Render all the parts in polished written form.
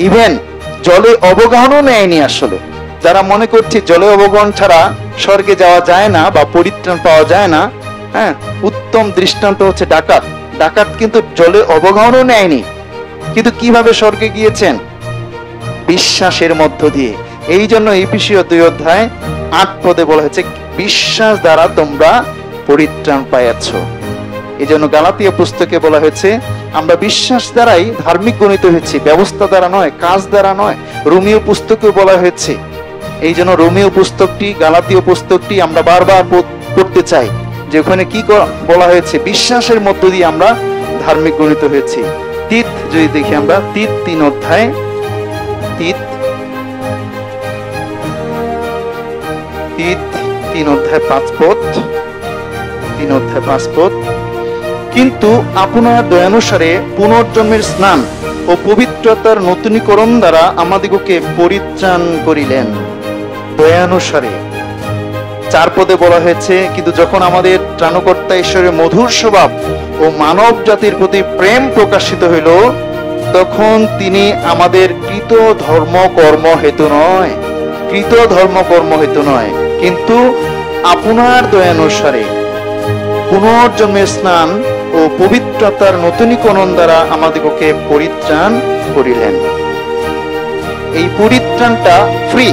Even জলে অবগাহনও নেয়নি। আসলে যারা মনে করছে জলে অবগাহন ছাড়া স্বর্গে যাওয়া যায় না বা পরিত্রাণ পাওয়া যায় না, হ্যাঁ, উত্তম দৃষ্টান্ত হচ্ছে ডাকাত। ডাকাত কিন্তু জলে অবগাহনও নেয়নি, কিন্তু কিভাবে স্বর্গে গিয়েছেন? বিশ্বাসের মধ্য দিয়ে। এই জন্য এফেসীয় 2 অধ্যায় 8 পদে বলা হয়েছে, বিশ্বাস দ্বারা তোমরা পরিত্রাণ পাইয়াছ। এই জন্য গালাতীয় পুস্তকে বলা হয়েছে আমরা বিশ্বাস দ্বারাই ধার্মিক গণিত হয়েছি, ব্যবস্থা দ্বারা নয়, কাজ দ্বারা নয়। রোমীয় পুস্তকে বলা হয়েছে। এই জন্য রোমীয় পুস্তকটি, গালাতীয় পুস্তকটি আমরা বারবার পড়তে চাই, যে ওখানে কি বলা হয়েছে, বিশ্বাসের মধ্য দিয়ে আমরা ধার্মিক গণিত হয়েছি। তীত যদি দেখি আমরা, তীত 3 অধ্যায়, তীত 3 অধ্যায় 5 পদ, 3 অধ্যায় 5 পদ। কিন্তু আপনার দয়ানুসারে পুনর্জন্মের স্নান ও পবিত্রতার নূতনীকরণ দ্বারা আমাদিগকে পরিত্রাণ করিলেন। দয়ানুসারে 4 পদে বলা হয়েছে, কিন্তু যখন আমাদের ত্রাণকর্তা ঈশ্বরের মধুর স্বভাব ও মানব জাতির প্রতি প্রেম প্রকাশিত হইল, তখন তিনি আমাদের কৃত ধর্মকর্ম হেতু নয়, কিন্তু আপনার দয়ানুসারে পুনর্জন্মের স্নান ও পবিত্রতার নূতনীকরণ দ্বারা আমাদিগকে পরিত্রাণ করিলেন। এই পরিত্রাণটা ফ্রি,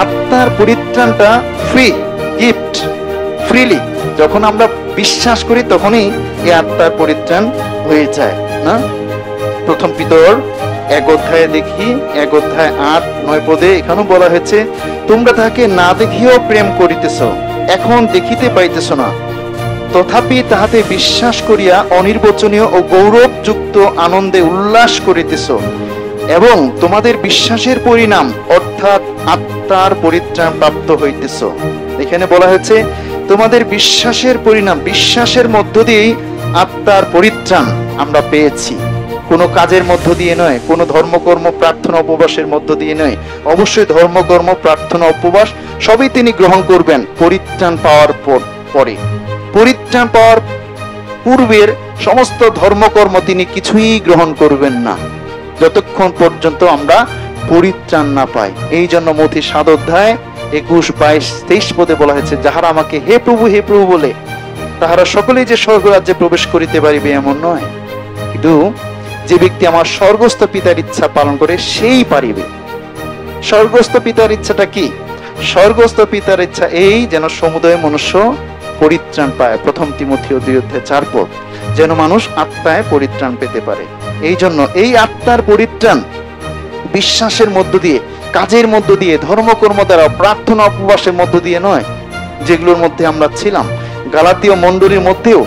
আত্মার পরিত্রাণটা ফ্রি গিফট, ফ্রিলি। যখন আমরা বিশ্বাস করি তখনই এই আত্মার পরিত্রাণ হয়ে যায় না। প্রথম পিতর 1 অধ্যায়ে দেখি, 1 অধ্যায় 8-9 পদে এখানেও বলা হয়েছে, তোমরা তাহাকে না দেখিও প্রেম করিতেছ, এখন দেখিতে পাইতেছ না, তথাপি তাহাতে বিশ্বাস করিয়া অনির্বচনীয় ও গৌরবযুক্ত আনন্দে উল্লাস করিতেছ, এবং তোমাদের বিশ্বাসের পরিণাম অর্থাৎ আত্মার পরিত্রাণ প্রাপ্ত হইতেছ। এখানে বলা হয়েছে তোমাদের বিশ্বাসের পরিণাম, বিশ্বাসের মধ্য দিয়েই আত্মার পরিত্রাণ আমরা পেয়েছি। কোনো কাজের মধ্য দিয়ে নয়, কোনো ধর্মকর্ম প্রার্থনা উপবাসের মধ্য দিয়ে নয়। অবশ্যই ধর্মকর্ম প্রার্থনা উপবাস সবই তিনি গ্রহণ করবেন পরিত্রাণ পাওয়ার পরে। পরিত্রাণ পাওয়ার পূর্বের সমস্ত ধর্মকর্ম তিনি কিছুই গ্রহণ করবেন না, যতক্ষণ পর্যন্ত আমরা পরিত্রাণ না পাই। এই জন্য মথি 7 অধ্যায় 21, 22, 23 পদে বলা হয়েছে, যাহারা আমাকে হে প্রভু হে প্রভু বলে, তাহারা সকলেই যে স্বর্গরাজ্যে প্রবেশ করিতে পারিবে এমন নয়, কিন্তু যে ব্যক্তি আমার স্বর্গস্থ পিতার ইচ্ছা পালন করে সেই পারিবে। স্বর্গস্থ পিতার ইচ্ছাটা কি? স্বর্গস্থ পিতার ইচ্ছা এই, যেন সমুদয় মনুষ্য পরিত্রাণ পায়। 1 তিমথিও 2 অধ্যায় 4 পদ, যেন মানুষ আত্মায় পরিত্রাণ পেতে পারে। এই জন্য এই আত্মার পরিত্রাণ বিশ্বাসের মধ্য দিয়ে, কাজের মধ্য দিয়ে, ধর্মকর্ম দ্বারা, প্রার্থনা উপবাসের মধ্য দিয়ে নয়, যেগুলোর মধ্যে আমরা ছিলাম। গালাতীয় মণ্ডলীর মধ্যেও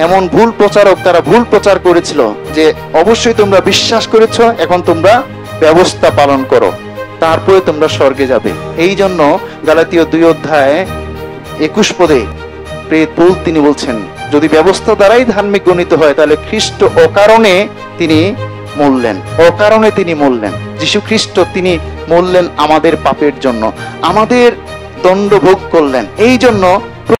এমন ভুল প্রচারক, তারা ভুল প্রচার করেছিল যে অবশ্যই তোমরা বিশ্বাস করেছ, এখন তোমরা ব্যবস্থা পালন করো, তারপরে তোমরা স্বর্গে যাবে। এই জন্য গালাতীয় 2 অধ্যায় 21 পদে পৌল তিনি বলছেন, যদি ব্যবস্থা দ্বারাই ধার্মিক গণিত হয়, তাহলে খ্রিস্ট অকারণে তিনি মরলেন, অকারণে তিনি মরলেন। যীশু খ্রিস্ট তিনি মরলেন আমাদের পাপের জন্য, আমাদের দণ্ড ভোগ করলেন। এই জন্য